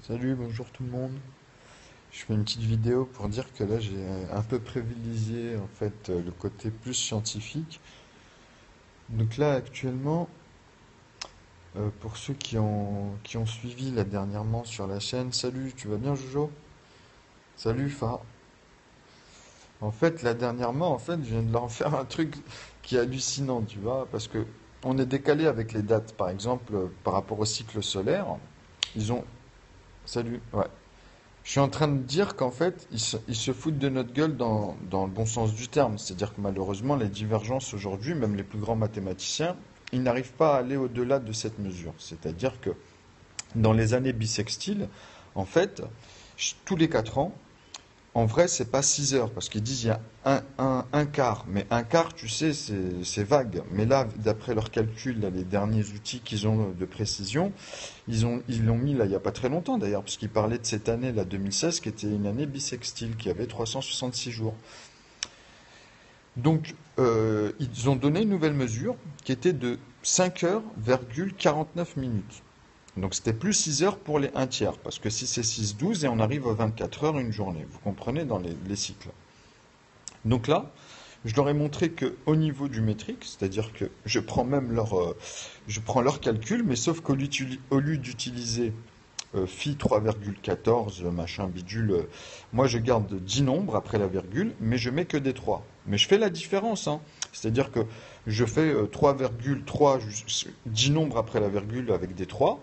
Salut, bonjour tout le monde. Je fais une petite vidéo pour dire que là j'ai un peu privilégié en fait le côté plus scientifique. Donc là actuellement, pour ceux qui ont suivi là dernièrement sur la chaîne, salut, tu vas bien Jojo? Salut Fa. En fait là dernièrement, en fait je viens de leur faire un truc qui est hallucinant, tu vois, parce que on est décalé avec les dates. Par exemple, par rapport au cycle solaire, ils ont... Salut, ouais. Je suis en train de dire qu'en fait, ils se foutent de notre gueule dans le bon sens du terme. C'est-à-dire que malheureusement, les divergences aujourd'hui, même les plus grands mathématiciens, ils n'arrivent pas à aller au-delà de cette mesure. C'est-à-dire que dans les années bissextiles, en fait, tous les 4 ans, en vrai, c'est pas 6 heures, parce qu'ils disent il y a un quart. Mais un quart, tu sais, c'est vague. Mais là, d'après leurs calculs, là, les derniers outils qu'ils ont de précision, ils l'ont mis là il n'y a pas très longtemps d'ailleurs, parce qu'ils parlaient de cette année, la 2016, qui était une année bissextile, qui avait 366 jours. Donc, ils ont donné une nouvelle mesure qui était de 5 heures, 49 minutes. Donc c'était plus 6 heures pour les un tiers, parce que si c'est 6, 12, et on arrive à 24 heures une journée, vous comprenez, dans les cycles. Donc là, je leur ai montré que au niveau du métrique, c'est-à-dire que je prends leur calcul, mais sauf qu'au lieu d'utiliser phi 3,14, machin bidule, moi je garde 10 nombres après la virgule, mais je mets que des 3. Mais je fais la différence, hein. C'est-à-dire que je fais 3,3, 10 nombres après la virgule avec des 3,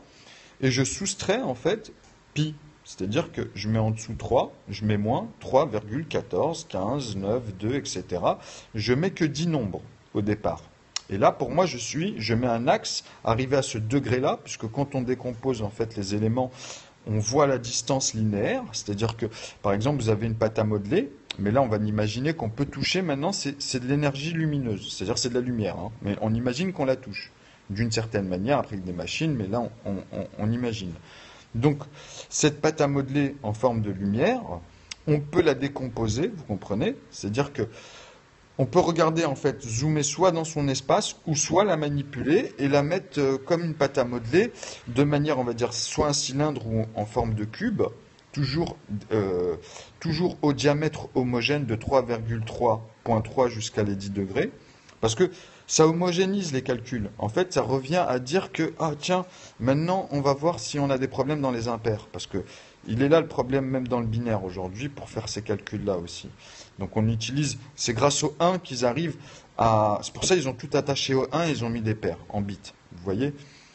et je soustrais en fait pi. C'est-à-dire que je mets en dessous 3, je mets moins 3,14, 15, 9, 2, etc. Je mets que 10 nombres au départ. Et là, pour moi, je mets un axe arrivé à ce degré-là, puisque quand on décompose en fait les éléments, on voit la distance linéaire. C'est-à-dire que, par exemple, vous avez une pâte à modeler, mais là, on va imaginer qu'on peut toucher maintenant, c'est de l'énergie lumineuse, c'est-à-dire c'est de la lumière, hein. Mais on imagine qu'on la touche d'une certaine manière, après avec des machines, mais là, on imagine. Donc, cette pâte à modeler en forme de lumière, on peut la décomposer, vous comprenez? C'est-à-dire que on peut regarder en fait, zoomer soit dans son espace ou soit la manipuler et la mettre comme une pâte à modeler de manière, on va dire, soit un cylindre ou en forme de cube, toujours, euh, toujours au diamètre homogène de 3,3.3 jusqu'à les 10 degrés. Parce que ça homogénise les calculs. En fait, ça revient à dire que, ah tiens, maintenant on va voir si on a des problèmes dans les impairs. Parce que il est là le problème même dans le binaire aujourd'hui pour faire ces calculs-là aussi. Donc on utilise, c'est grâce au 1 qu'ils arrivent à... C'est pour ça qu'ils ont tout attaché au 1 et ils ont mis des paires en bits. Vous voyez?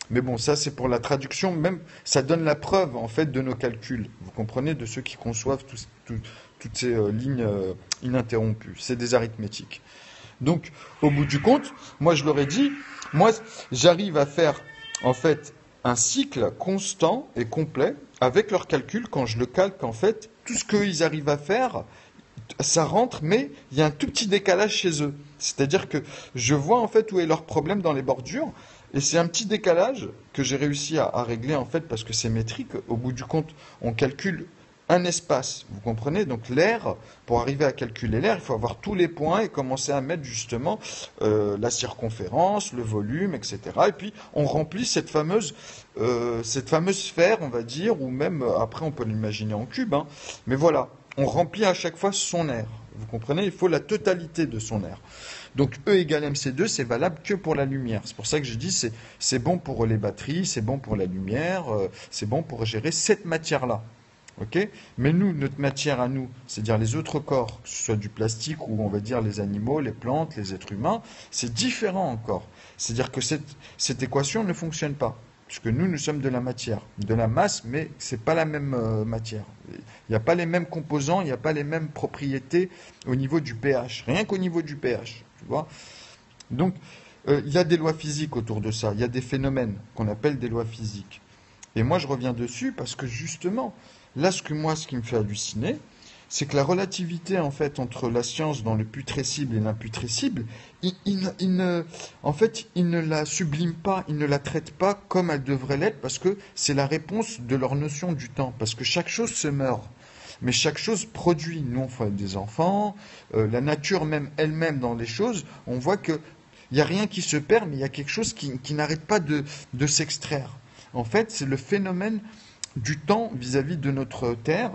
Mais bon, ça c'est pour la traduction, même ça donne la preuve en fait de nos calculs. Vous comprenez, de ceux qui conçoivent toutes ces lignes ininterrompues. C'est des arithmétiques. Donc, au bout du compte, moi je leur ai dit, moi j'arrive à faire en fait un cycle constant et complet avec leurs calculs quand je le calque en fait, tout ce qu'ils arrivent à faire, ça rentre, mais il y a un tout petit décalage chez eux. C'est-à-dire que je vois en fait où est leur problème dans les bordures, et c'est un petit décalage que j'ai réussi à régler en fait parce que c'est métrique. Au bout du compte, on calcule un espace, vous comprenez? Donc l'air, pour arriver à calculer l'air, il faut avoir tous les points et commencer à mettre justement la circonférence, le volume, etc. Et puis on remplit cette fameuse sphère, on va dire, ou même après on peut l'imaginer en cube, hein. Mais voilà, on remplit à chaque fois son air. Vous comprenez? Il faut la totalité de son air. Donc E égale mc2, c'est valable que pour la lumière. C'est pour ça que je dis c'est bon pour les batteries, c'est bon pour la lumière, c'est bon pour gérer cette matière-là. Ok? Mais nous, notre matière à nous, c'est-à-dire les autres corps, que ce soit du plastique ou on va dire les animaux, les plantes, les êtres humains, c'est différent encore. C'est-à-dire que cette équation ne fonctionne pas. Puisque nous sommes de la matière, de la masse, mais ce n'est pas la même matière. Il n'y a pas les mêmes composants, il n'y a pas les mêmes propriétés au niveau du pH, rien qu'au niveau du pH, tu vois. Donc, il y a des lois physiques autour de ça, il y a des phénomènes qu'on appelle des lois physiques. Et moi, je reviens dessus parce que justement, là, ce qui me fait halluciner, c'est que la relativité, en fait, entre la science dans le putrescible et l'imputrescible, en fait, il ne la sublime pas, il ne la traite pas comme elle devrait l'être, parce que c'est la réponse de leur notion du temps, parce que chaque chose se meurt. Mais chaque chose produit. Nous, on fait des enfants, la nature même elle-même dans les choses, on voit que il n'y a rien qui se perd, mais il y a quelque chose qui n'arrête pas de s'extraire. En fait, c'est le phénomène du temps vis-à-vis de notre Terre,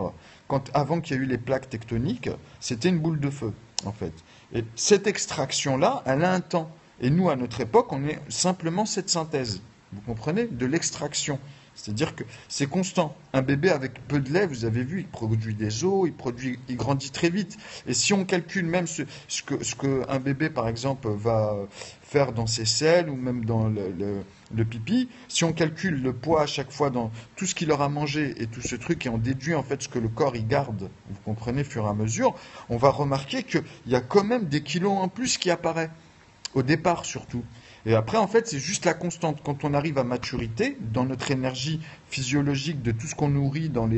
avant qu'il y ait eu les plaques tectoniques, c'était une boule de feu, en fait. Et cette extraction-là, elle a un temps. Et nous, à notre époque, on est simplement cette synthèse. Vous comprenez? De l'extraction. C'est-à-dire que c'est constant. Un bébé avec peu de lait, vous avez vu, il produit des os, il grandit très vite. Et si on calcule même ce que un bébé, par exemple, va faire dans ses selles ou même dans le pipi, si on calcule le poids à chaque fois dans tout ce qu'il aura mangé et tout ce truc, et on déduit en fait ce que le corps y garde, vous comprenez, au fur et à mesure, on va remarquer qu'il y a quand même des kilos en plus qui apparaissent au départ surtout. Et après, en fait, c'est juste la constante. Quand on arrive à maturité, dans notre énergie physiologique, de tout ce qu'on nourrit dans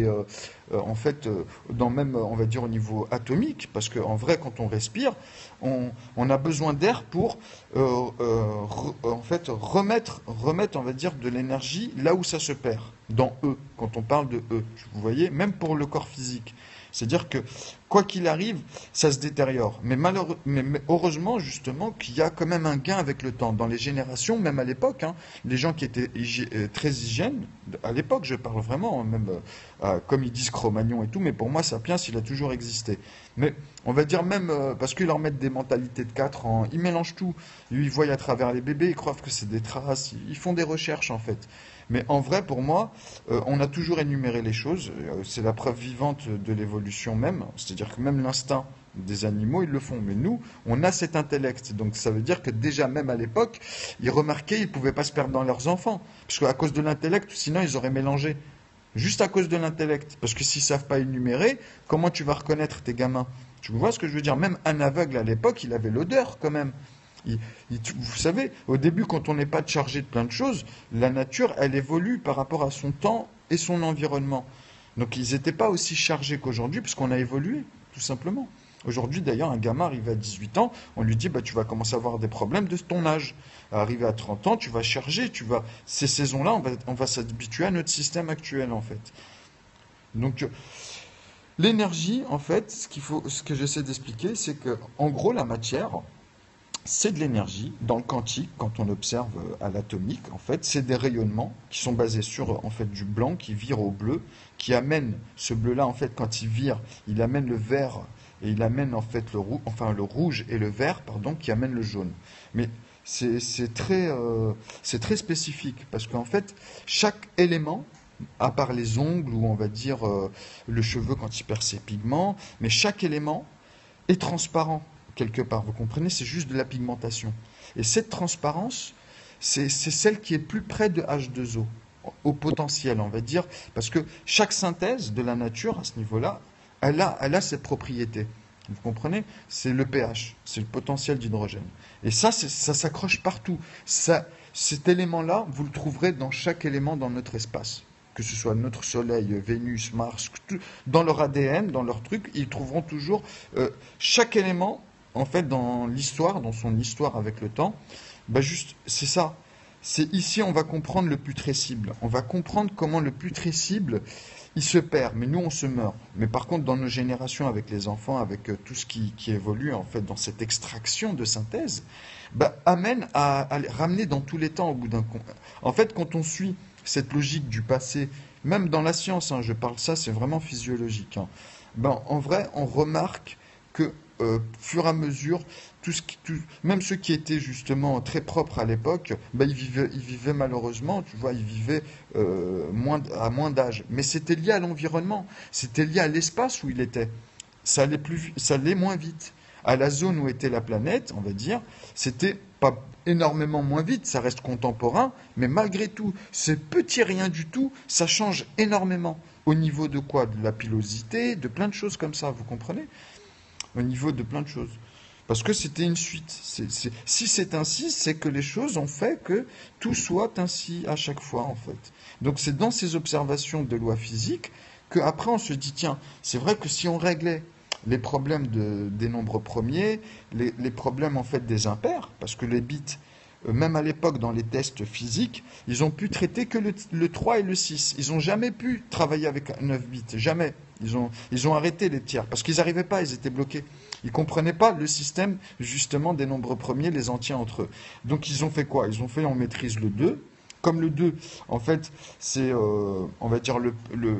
en fait, dans même, on va dire, au niveau atomique, parce qu'en vrai, quand on respire, on a besoin d'air pour, en fait, remettre, on va dire, de l'énergie là où ça se perd, dans eux, quand on parle de eux. Vous voyez, même pour le corps physique. C'est-à-dire que, quoi qu'il arrive, ça se détériore. Mais heureusement, justement, qu'il y a quand même un gain avec le temps. Dans les générations, même à l'époque, hein, les gens qui étaient très hygiènes, à l'époque, je parle vraiment, même comme ils disent Cro-Magnon et tout, mais pour moi, Sapiens, il a toujours existé. Mais on va dire même, parce qu'ils leur mettent des mentalités de 4 ans, ils mélangent tout. Ils voient à travers les bébés, ils croient que c'est des traces, ils font des recherches en fait. Mais en vrai, pour moi, on a toujours énuméré les choses. C'est la preuve vivante de l'évolution même. C'est-à-dire que même l'instinct des animaux, ils le font. Mais nous, on a cet intellect. Donc ça veut dire que déjà, même à l'époque, ils remarquaient, ils ne pouvaient pas se perdre dans leurs enfants. Parce qu'à cause de l'intellect, sinon ils auraient mélangé. Juste à cause de l'intellect. Parce que s'ils ne savent pas énumérer, comment tu vas reconnaître tes gamins? Tu vois ce que je veux dire? Même un aveugle à l'époque, il avait l'odeur quand même. Vous savez, au début, quand on n'est pas chargé de plein de choses, la nature, elle évolue par rapport à son temps et son environnement. Donc ils n'étaient pas aussi chargés qu'aujourd'hui, puisqu'on a évolué, tout simplement. Aujourd'hui, d'ailleurs, un gamin arrivé à 18 ans, on lui dit, bah, tu vas commencer à avoir des problèmes de ton âge. Arrivé à 30 ans, tu vas charger, ces saisons-là, on va s'habituer à notre système actuel, en fait. Donc, l'énergie, en fait, ce que j'essaie d'expliquer, c'est que, en gros, la matière, c'est de l'énergie. Dans le quantique, quand on observe à l'atomique, en fait, c'est des rayonnements qui sont basés sur en fait du blanc qui vire au bleu, qui amène ce bleu-là en fait quand il vire, il amène le vert et il amène en fait le rouge et le vert, pardon, qui amène le jaune. Mais c'est très spécifique parce qu'en fait chaque élément, à part les ongles ou on va dire le cheveu quand il perd ses pigments, mais chaque élément est transparent quelque part, vous comprenez, c'est juste de la pigmentation. Et cette transparence, c'est celle qui est plus près de H2O, au potentiel, on va dire, parce que chaque synthèse de la nature, à ce niveau-là, elle a ses propriétés. Vous comprenez? C'est le pH, c'est le potentiel d'hydrogène. Et ça s'accroche partout. Cet élément-là, vous le trouverez dans chaque élément dans notre espace. Que ce soit notre Soleil, Vénus, Mars, dans leur ADN, dans leur truc, ils trouveront toujours chaque élément, en fait, dans l'histoire, dans son histoire avec le temps, bah juste, c'est ça. C'est ici, on va comprendre le putrescible. On va comprendre comment le putrescible, il se perd, mais nous, on se meurt. Mais par contre, dans nos générations, avec les enfants, avec tout ce qui évolue, en fait, dans cette extraction de synthèse, bah, amène à ramener dans tous les temps au bout d'un compte. En fait, quand on suit cette logique du passé, même dans la science, hein, je parle ça, c'est vraiment physiologique. Hein, ben, en vrai, on remarque que, fur et à mesure, même ceux qui étaient justement très propres à l'époque, ben, ils vivaient malheureusement, tu vois, ils vivaient à moins d'âge. Mais c'était lié à l'environnement, c'était lié à l'espace où il était. Ça allait moins vite. À la zone où était la planète, on va dire, c'était pas énormément moins vite, ça reste contemporain, mais malgré tout, ce petit rien du tout, ça change énormément. Au niveau de quoi? De la pilosité, de plein de choses comme ça, vous comprenez? Au niveau de plein de choses. Parce que c'était une suite. Si c'est ainsi, c'est que les choses ont fait que tout soit ainsi à chaque fois, en fait. Donc c'est dans ces observations de lois physiques qu'après on se dit, tiens, c'est vrai que si on réglait les problèmes des nombres premiers, les problèmes en fait des impairs, parce que les bits, même à l'époque dans les tests physiques, ils ont pu traiter que le 3 et le 6. Ils n'ont jamais pu travailler avec 9 bits, jamais. Ils ont arrêté les tiers, parce qu'ils n'arrivaient pas, ils étaient bloqués. Ils ne comprenaient pas le système justement des nombres premiers, les entiers entre eux. Donc ils ont fait quoi? Ils ont fait on maîtrise le 2, Comme le 2, en fait, c'est, on va dire,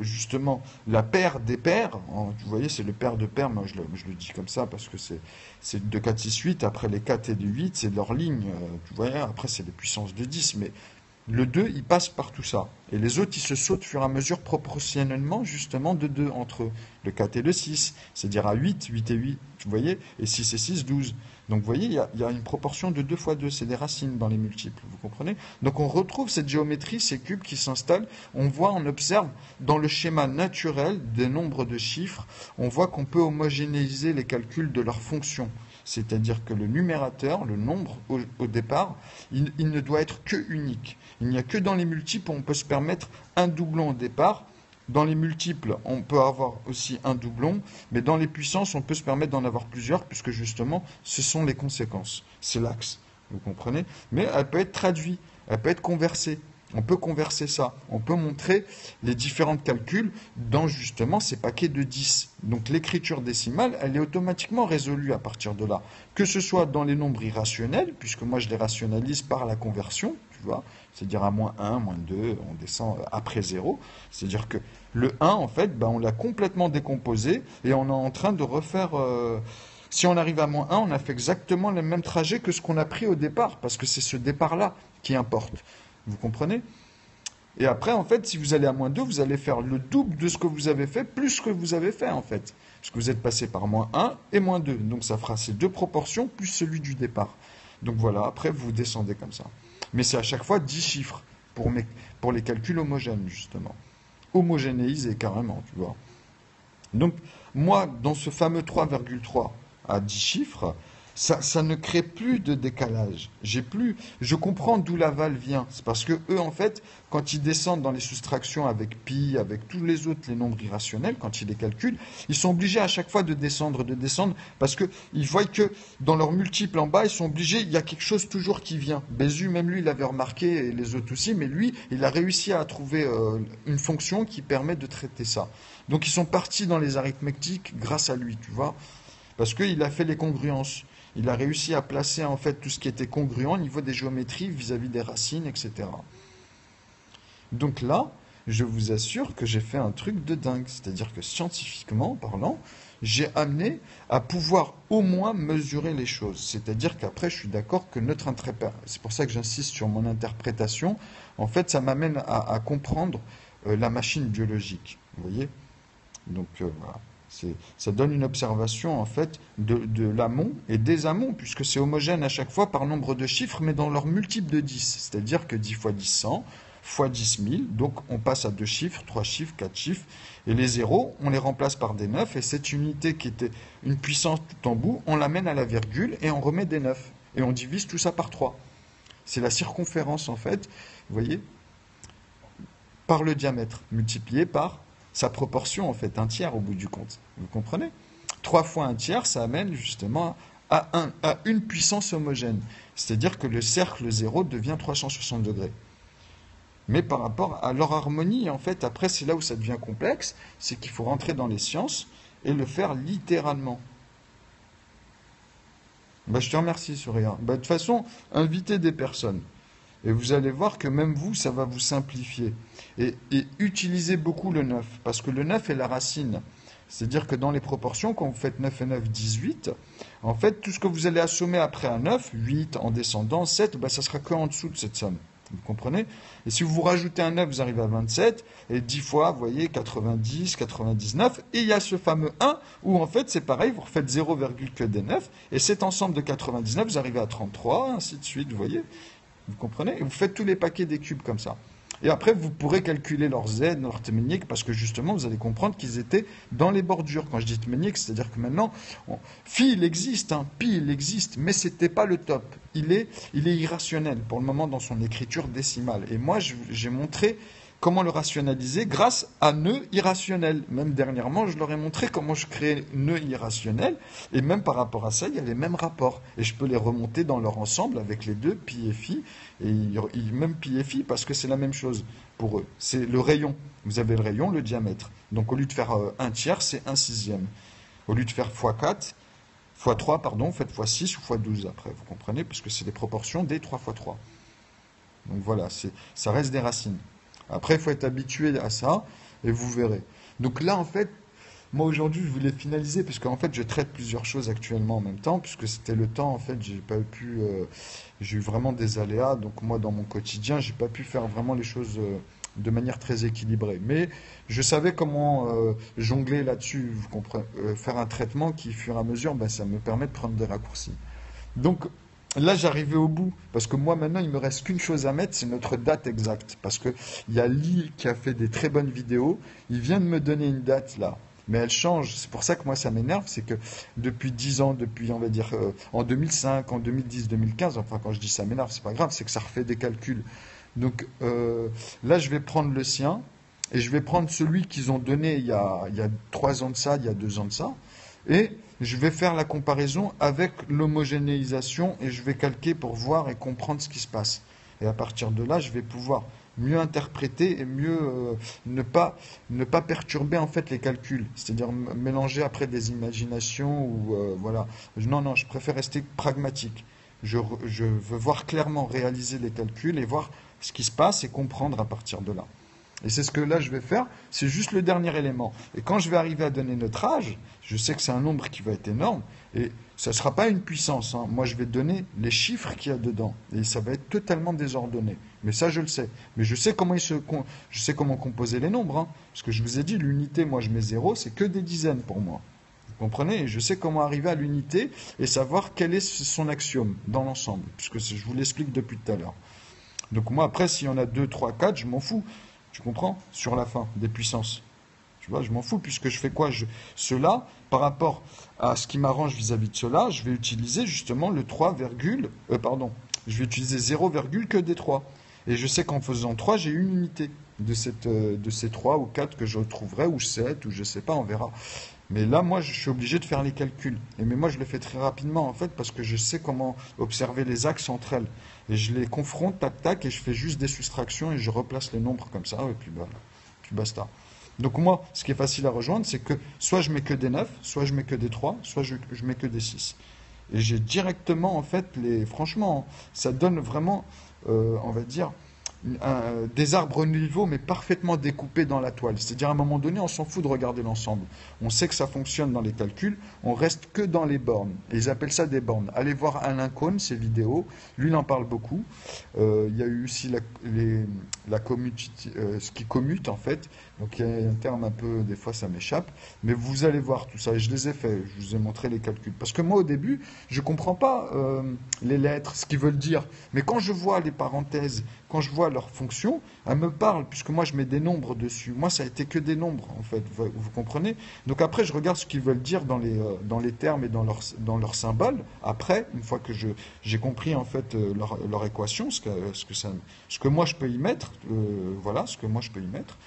justement, la paire des paires. Vous voyez, c'est le paire de paires. Moi, je le dis comme ça parce que c'est 2, 4, 6, 8. Après, les 4 et les 8, c'est leur ligne. Vous voyez, après, c'est les puissances de 10. Mais le 2, il passe par tout ça. Et les autres, ils se sautent au fur et à mesure proportionnellement, justement, de 2 entre eux. Le 4 et le 6, c'est-à-dire à 8, 8 et 8, vous voyez, et 6 et 6, 12. Donc, vous voyez, il y a une proportion de 2 fois 2, c'est des racines dans les multiples, vous comprenez? Donc, on retrouve cette géométrie, ces cubes qui s'installent. On voit, on observe, dans le schéma naturel des nombres de chiffres, on voit qu'on peut homogénéiser les calculs de leurs fonctions. C'est-à-dire que le numérateur, le nombre au départ, il ne doit être que unique. Il n'y a que dans les multiples où on peut se permettre un doublon au départ. Dans les multiples, on peut avoir aussi un doublon, mais dans les puissances, on peut se permettre d'en avoir plusieurs, puisque justement, ce sont les conséquences. C'est l'axe, vous comprenez? Mais elle peut être traduite, elle peut être conversée. On peut converser ça. On peut montrer les différents calculs dans justement ces paquets de 10. Donc l'écriture décimale, elle est automatiquement résolue à partir de là. Que ce soit dans les nombres irrationnels, puisque moi je les rationalise par la conversion, tu vois, c'est-à-dire à moins 1, moins 2, on descend après 0. C'est-à-dire que le 1, en fait, ben, on l'a complètement décomposé et on est en train de refaire... si on arrive à moins 1, on a fait exactement le même trajet que ce qu'on a pris au départ, parce que c'est ce départ-là qui importe. Vous comprenez? Et après, en fait, si vous allez à moins 2, vous allez faire le double de ce que vous avez fait, plus ce que vous avez fait, en fait. Parce que vous êtes passé par moins 1 et moins 2. Donc ça fera ces deux proportions plus celui du départ. Donc voilà, après, vous descendez comme ça. Mais c'est à chaque fois 10 chiffres pour les calculs homogènes, justement. Homogénéisés, carrément, tu vois. Donc, moi, dans ce fameux 3,3 à 10 chiffres, ça ne crée plus de décalage. Je comprends d'où l'aval vient. C'est parce que eux, en fait, quand ils descendent dans les soustractions avec pi, avec tous les autres, les nombres irrationnels, quand ils les calculent, ils sont obligés à chaque fois de descendre, parce qu'ils voient que dans leurs multiples en bas, ils sont obligés, il y a quelque chose toujours qui vient. Bézu, même lui, il avait remarqué, et les autres aussi, mais lui, il a réussi à trouver une fonction qui permet de traiter ça. Donc ils sont partis dans les arithmétiques grâce à lui, tu vois, parce qu'il a fait les congruences. Il a réussi à placer en fait tout ce qui était congruent au niveau des géométries vis-à-vis des racines, etc. Donc là, je vous assure que j'ai fait un truc de dingue. C'est-à-dire que scientifiquement parlant, j'ai amené à pouvoir au moins mesurer les choses. C'est-à-dire qu'après, je suis d'accord que notre interprétation, c'est pour ça que j'insiste sur mon interprétation, en fait, ça m'amène à comprendre la machine biologique. Vous voyez? Donc voilà. Ça donne une observation en fait de l'amont et des amont, puisque c'est homogène à chaque fois par nombre de chiffres, mais dans leur multiple de 10. C'est-à-dire que 10 fois 10, 100, fois 10, 1000. Donc on passe à 2 chiffres, 3 chiffres, 4 chiffres. Et les zéros, on les remplace par des 9. Et cette unité qui était une puissance tout en bout, on l'amène à la virgule et on remet des 9. Et on divise tout ça par 3. C'est la circonférence en fait, vous voyez, par le diamètre, multiplié par sa proportion, en fait, un tiers au bout du compte. Vous comprenez? 3 fois un tiers, ça amène justement à une puissance homogène. C'est-à-dire que le cercle 0 devient 360 degrés. Mais par rapport à leur harmonie, en fait, après, c'est là où ça devient complexe, c'est qu'il faut rentrer dans les sciences et le faire littéralement. Bah, je te remercie, Surya. Bah, de toute façon, invitez des personnes. Et vous allez voir que même vous, ça va vous simplifier. Et utilisez beaucoup le 9, parce que le 9 est la racine. C'est-à-dire que dans les proportions, quand vous faites 9 et 9, 18, en fait, tout ce que vous allez assommer après un 9, 8 en descendant, 7, bah, ça sera que en dessous de cette somme. Vous comprenez? Et si vous rajoutez un 9, vous arrivez à 27, et 10 fois, vous voyez, 90, 99, et il y a ce fameux 1, où en fait, c'est pareil, vous refaites 0, que des 9, et cet ensemble de 99, vous arrivez à 33, ainsi de suite, vous voyez? Vous comprenez? Et vous faites tous les paquets des cubes comme ça. Et après, vous pourrez calculer leur z, leur théménique, parce que justement, vous allez comprendre qu'ils étaient dans les bordures. Quand je dis théménique, c'est-à-dire que maintenant, phi, il existe, pi, il existe, mais ce n'était pas le top. Il est irrationnel pour le moment dans son écriture décimale. Et moi, j'ai montré comment le rationaliser grâce à nœuds irrationnels. Même dernièrement, je leur ai montré comment je crée nœuds irrationnels. Et même par rapport à ça, il y a les mêmes rapports. Et je peux les remonter dans leur ensemble avec les deux, pi et phi. Et même pi et phi, parce que c'est la même chose pour eux. C'est le rayon. Vous avez le rayon, le diamètre. Donc au lieu de faire un tiers, c'est un sixième. Au lieu de faire x4, x3, pardon, faites x6 ou x12 après. Vous comprenez? Parce que c'est les proportions des 3 x 3. Donc voilà, ça reste des racines. Après, il faut être habitué à ça et vous verrez. Donc là, en fait, moi aujourd'hui, je voulais finaliser parce qu'en fait, je traite plusieurs choses actuellement en même temps, puisque c'était le temps. En fait, j'ai pas pu, j'ai eu vraiment des aléas. Donc moi, dans mon quotidien, j'ai pas pu faire vraiment les choses de manière très équilibrée. Mais je savais comment jongler là-dessus. Vous comprenez, faire un traitement qui, au fur et à mesure, ben, ça me permet de prendre des raccourcis. Donc là, j'arrivais au bout, parce que moi maintenant, il me reste qu'une chose à mettre, c'est notre date exacte. Parce que il y a Lee qui a fait des très bonnes vidéos, il vient de me donner une date là, mais elle change. C'est pour ça que moi ça m'énerve, c'est que depuis 10 ans, depuis on va dire en 2005, en 2010, 2015, enfin quand je dis ça m'énerve, c'est pas grave, c'est que ça refait des calculs. Donc là, je vais prendre le sien et je vais prendre celui qu'ils ont donné il y a 3 ans de ça, il y a 2 ans de ça. Et je vais faire la comparaison avec l'homogénéisation et je vais calquer pour voir et comprendre ce qui se passe. Et à partir de là, je vais pouvoir mieux interpréter et mieux ne pas perturber en fait les calculs. C'est-à-dire mélanger après des imaginations ou voilà. Non, non, je préfère rester pragmatique. Je veux voir clairement réaliser les calculs et voir ce qui se passe et comprendre à partir de là. Et c'est ce que là je vais faire, c'est juste le dernier élément. Et quand je vais arriver à donner notre âge, je sais que c'est un nombre qui va être énorme, et ça ne sera pas une puissance, hein. Moi je vais donner les chiffres qu'il y a dedans, et ça va être totalement désordonné. Mais ça je le sais. Mais je sais comment je sais comment composer les nombres, hein. Parce que je vous ai dit, l'unité, moi je mets 0, c'est que des dizaines pour moi. Vous comprenez? Et je sais comment arriver à l'unité et savoir quel est son axiome dans l'ensemble, puisque je vous l'explique depuis tout à l'heure. Donc moi après, s'il y en a 2, 3, 4, je m'en fous. Tu comprends? Sur la fin, des puissances. Tu vois, je m'en fous, puisque je fais quoi? Cela, par rapport à ce qui m'arrange vis-à-vis de cela, je vais utiliser justement le 3, pardon, je vais utiliser 0, que des 3. Et je sais qu'en faisant 3, j'ai une unité de ces 3 ou 4 que je retrouverai, ou 7, ou je sais pas, on verra. Mais là, moi, je suis obligé de faire les calculs. Mais moi, je le fais très rapidement, en fait, parce que je sais comment observer les axes entre elles. Et je les confronte, tac, tac, et je fais juste des soustractions et je replace les nombres comme ça, et puis voilà, puis basta. Donc moi, ce qui est facile à rejoindre, c'est que soit je mets que des 9, soit je mets que des 3, soit je mets que des 6. Et j'ai directement, en fait, franchement, ça donne vraiment, on va dire, des arbres niveaux, mais parfaitement découpés dans la toile. C'est-à-dire, à un moment donné, on s'en fout de regarder l'ensemble. On sait que ça fonctionne dans les calculs, on reste que dans les bornes. Et ils appellent ça des bornes. Allez voir Alain Cohn, ses vidéos. Lui, il en parle beaucoup. Il y a eu aussi ce qui commute, en fait. Donc, il y a un terme un peu, des fois, ça m'échappe. Mais vous allez voir tout ça. Et je les ai fait. Je vous ai montré les calculs. Parce que moi, au début, je ne comprends pas les lettres, ce qu'ils veulent dire. Mais quand je vois les parenthèses, quand je vois leur fonction, elles me parlent, puisque moi je mets des nombres dessus. Moi, ça a été que des nombres, en fait, vous comprenez? Donc après, je regarde ce qu'ils veulent dire dans les termes et dans leurs symboles. Après, une fois que j'ai compris, en fait, leur équation, ce que moi je peux y mettre, voilà, ce que moi je peux y mettre.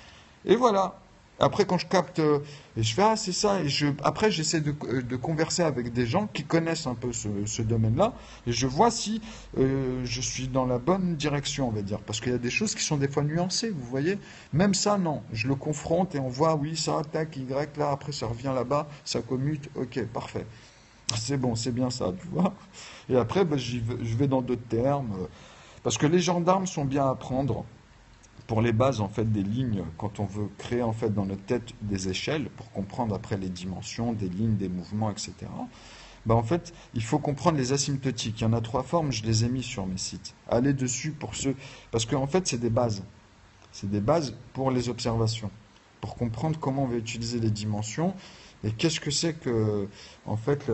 Et voilà. Après, quand je capte, et je fais, ah, c'est ça, après, j'essaie de converser avec des gens qui connaissent un peu ce domaine-là, et je vois si je suis dans la bonne direction, on va dire. Parce qu'il y a des choses qui sont des fois nuancées, vous voyez. Même ça, non. Je le confronte et on voit, oui, ça, tac, Y, là, après, ça revient là-bas, ça commute, ok, parfait. C'est bon, c'est bien ça, tu vois. Et après, ben, je vais dans d'autres termes, parce que les gendarmes sont bien à prendre pour les bases en fait des lignes, quand on veut créer en fait dans notre tête des échelles pour comprendre après les dimensions des lignes, des mouvements, etc. Ben, en fait, il faut comprendre les asymptotiques. Il y en a 3 formes, je les ai mis sur mes sites. Allez dessus pour ceux, parce qu'en fait c'est des bases. C'est des bases pour les observations, pour comprendre comment on va utiliser les dimensions et qu'est-ce que c'est que en fait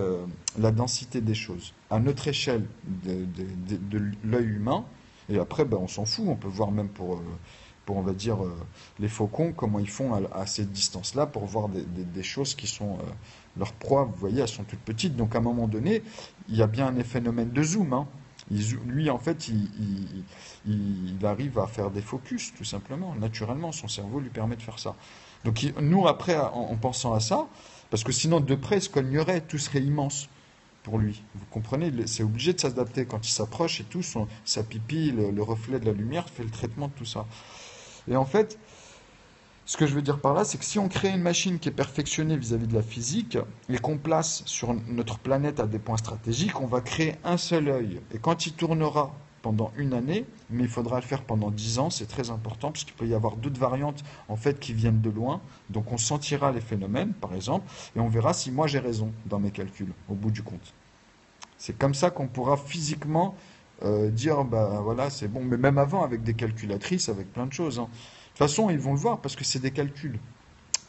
la densité des choses à notre échelle de l'œil humain. Et après, ben, on s'en fout. On peut voir même pour on va dire, les faucons, comment ils font à cette distance-là pour voir des choses qui sont leurs proies, vous voyez, elles sont toutes petites. Donc à un moment donné, il y a bien un phénomène de zoom, hein. Lui, en fait, il arrive à faire des focus, tout simplement, naturellement. Son cerveau lui permet de faire ça. Donc nous, après, en pensant à ça, parce que sinon, de près, il se cognerait, tout serait immense pour lui. Vous comprenez? C'est obligé de s'adapter. Quand il s'approche et tout, sa pupille, le reflet de la lumière fait le traitement de tout ça. Et en fait, ce que je veux dire par là, c'est que si on crée une machine qui est perfectionnée vis-à-vis de la physique et qu'on place sur notre planète à des points stratégiques, on va créer un seul œil. Et quand il tournera pendant une année, mais il faudra le faire pendant 10 ans, c'est très important, parce qu'il peut y avoir d'autres variantes en fait qui viennent de loin, donc on sentira les phénomènes, par exemple, et on verra si moi j'ai raison dans mes calculs, au bout du compte. C'est comme ça qu'on pourra physiquement dire, bah voilà, c'est bon, mais même avant avec des calculatrices, avec plein de choses, hein. De toute façon, ils vont le voir parce que c'est des calculs.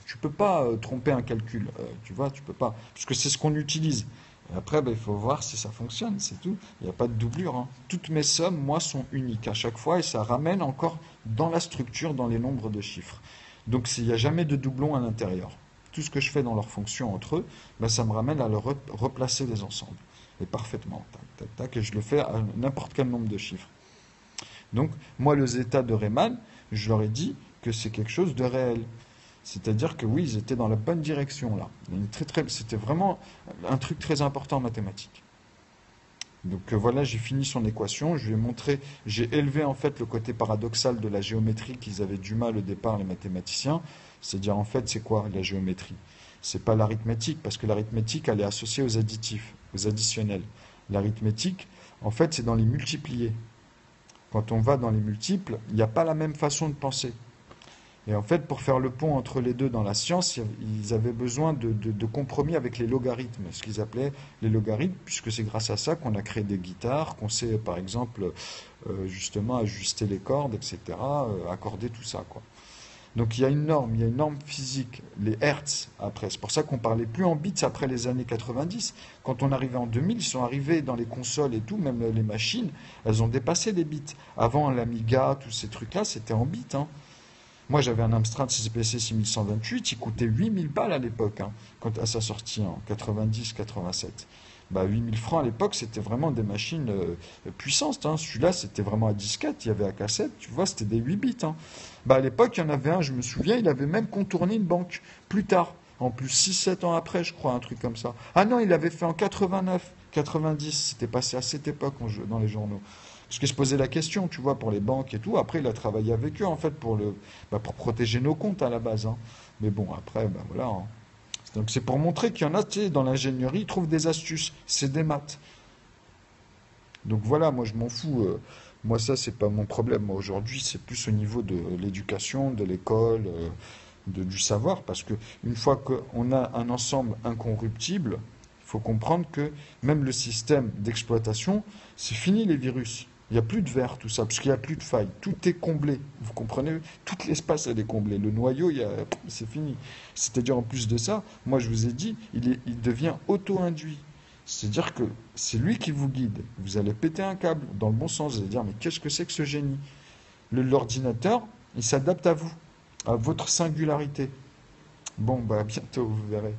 Tu peux pas tromper un calcul, tu vois, tu peux pas, puisque c'est ce qu'on utilise. Et après, ben, il faut voir si ça fonctionne, c'est tout. Il n'y a pas de doublure, hein. Toutes mes sommes, moi, sont uniques à chaque fois et ça ramène encore dans la structure, dans les nombres de chiffres. Donc, s'il n'y a jamais de doublon à l'intérieur, tout ce que je fais dans leurs fonctions entre eux, ben, ça me ramène à leur replacer les ensembles. Et parfaitement, tac, tac, tac, et je le fais à n'importe quel nombre de chiffres. Donc, moi, le zeta de Riemann, je leur ai dit que c'est quelque chose de réel. C'est-à-dire que oui, ils étaient dans la bonne direction là. C'était vraiment un truc très important en mathématiques. Donc voilà, j'ai fini son équation, je lui ai montré, j'ai élevé en fait le côté paradoxal de la géométrie qu'ils avaient du mal au départ, les mathématiciens. C'est-à-dire en fait, c'est quoi la géométrie? C'est pas l'arithmétique, parce que l'arithmétique, elle est associée aux additifs, aux additionnels. L'arithmétique, en fait, c'est dans les multipliés. Quand on va dans les multiples, il n'y a pas la même façon de penser. Et en fait, pour faire le pont entre les deux dans la science, ils avaient besoin de compromis avec les logarithmes, ce qu'ils appelaient les logarithmes, puisque c'est grâce à ça qu'on a créé des guitares, qu'on sait par exemple justement ajuster les cordes, etc., accorder tout ça, quoi. Donc il y a une norme physique, les hertz après. C'est pour ça qu'on parlait plus en bits après les années 90. Quand on arrivait en 2000, ils sont arrivés dans les consoles et tout, même les machines, elles ont dépassé les bits. Avant l'Amiga, tous ces trucs-là, c'était en bits, hein. Moi, j'avais un Amstrad CPC 6128, il coûtait 8000 balles à l'époque, hein, à sa sortie en 90-87. Bah, 8000 francs à l'époque, c'était vraiment des machines puissantes, hein. Celui-là, c'était vraiment à disquette, il y avait à cassette, tu vois, c'était des 8 bits, hein. Bah, à l'époque, il y en avait un, je me souviens, il avait même contourné une banque, plus tard, en plus 6-7 ans après, je crois, un truc comme ça. Ah non, il l'avait fait en 89, 90, c'était passé à cette époque dans les journaux. Parce qu'il se posait la question, tu vois, pour les banques et tout. Après, il a travaillé avec eux, en fait, pour protéger nos comptes à la base, hein. Mais bon, après, ben voilà, hein. Donc c'est pour montrer qu'il y en a, tu sais, dans l'ingénierie, ils trouvent des astuces. C'est des maths. Donc voilà, moi je m'en fous. Moi ça, c'est pas mon problème. Moi aujourd'hui, c'est plus au niveau de l'éducation, de l'école, du savoir. Parce que une fois qu'on a un ensemble incorruptible, il faut comprendre que même le système d'exploitation, c'est fini les virus. Il n'y a plus de verre, tout ça, parce qu'il n'y a plus de failles. Tout est comblé. Vous comprenez? Tout l'espace, elle est comblé. Le noyau, c'est fini. C'est-à-dire, en plus de ça, moi, je vous ai dit, il devient auto-induit. C'est-à-dire que c'est lui qui vous guide. Vous allez péter un câble dans le bon sens. Vous allez dire, mais qu'est-ce que c'est que ce génie? L'ordinateur, il s'adapte à vous, à votre singularité. Bon, bah, à bientôt, vous verrez.